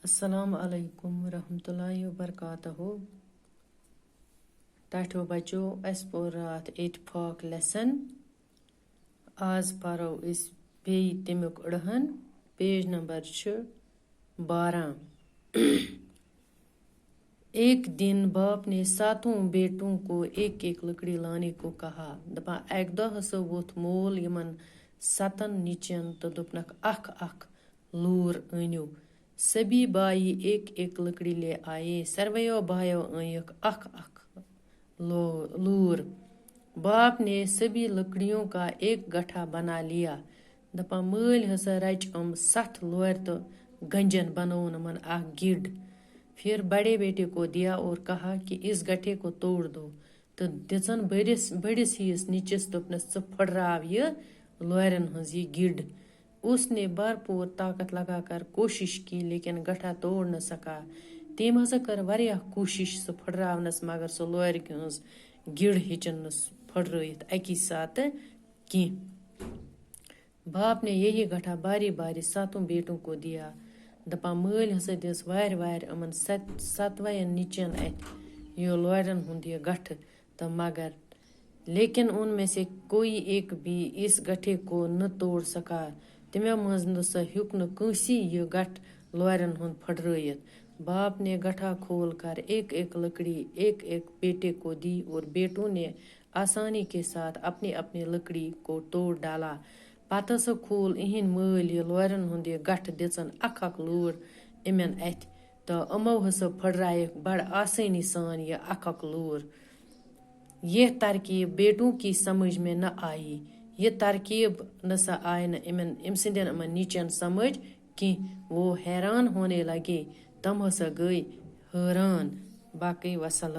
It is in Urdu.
السلام علیکم ورحمۃ اللہ وبرکاتہ. ٹاٹھو بچو اس پور رات اتفاق لیسن. آز پرو اس بی تمیک اڑہن. Page number 12. ایک دن باپ نے ساتوں بیٹوں کو ایک ایک لکڑی لانے کو کہا. دپا ایک دہ ہسا ووت مول یمن 7 نچن تو دپنک اخ اخ لور انیو. سبھی بائی ایک ایک لکڑی لے آئے. سرویو بھائیو آئیک اخ اخ لور. باپ نے سبھی لکڑیوں کا ایک گٹھا بنا لیا. دپا مل ہسا رچ 60 لور تو گنجن بنون من اخ گڈ. پھر بڑے بیٹے کو دیا اور کہا کہ اس گٹھے کو توڑ دو. تو دژن بڑس ہیس نچس دپنس ژٕ پھڑراو یہ لورن ہنز یہ گڈ. اس نے بھرپور طاقت لگا کر کوشش کی لیکن گٹھا توڑ نہ سکا. تم ہسا کر واریاہ کوشش سہ پھڑراونس مگر سہ لورِ ہنز گڈ ہیچن نس پھڑرائت اکی ساتھ کی. باپ نے یہی گٹھا باری باری 7 بیٹوں کو دیا. دپا مل ہسا دس وار وار امن 7 نچن ات یہ لورن ہند یہ گٹھ. تو مگر لیکن ان میں سے کوئی ایک بھی اس گٹھے کو نہ توڑ سکا. تمو مز نسا ہیوک نہ کنسی یہ گٹھ لورن ہند پھڑرائت. باپ نے گٹھا کھول کر ایک ایک لکڑی ایک ایک بیٹے کو دی اور بیٹوں نے آسانی کے ساتھ اپنی اپنی لکڑی کو توڑ ڈالا. پتہ سا کھول اہند مل یہ لورن ہند یہ گٹھ دژن اخ اخ لور امن ات. تو امو ہسا پھڑرائیک بڑ آسانی سان یہ اخ اخ لور. یہ ترکیب بیٹوں کی سمجھ میں نہ آئی. یہ ترکیب نسا آئے نہ ام سندین امن نیچن سمجھ کی. وہ حیران ہونے لگے. تم ہسا گئی حیران. باقی وسلام.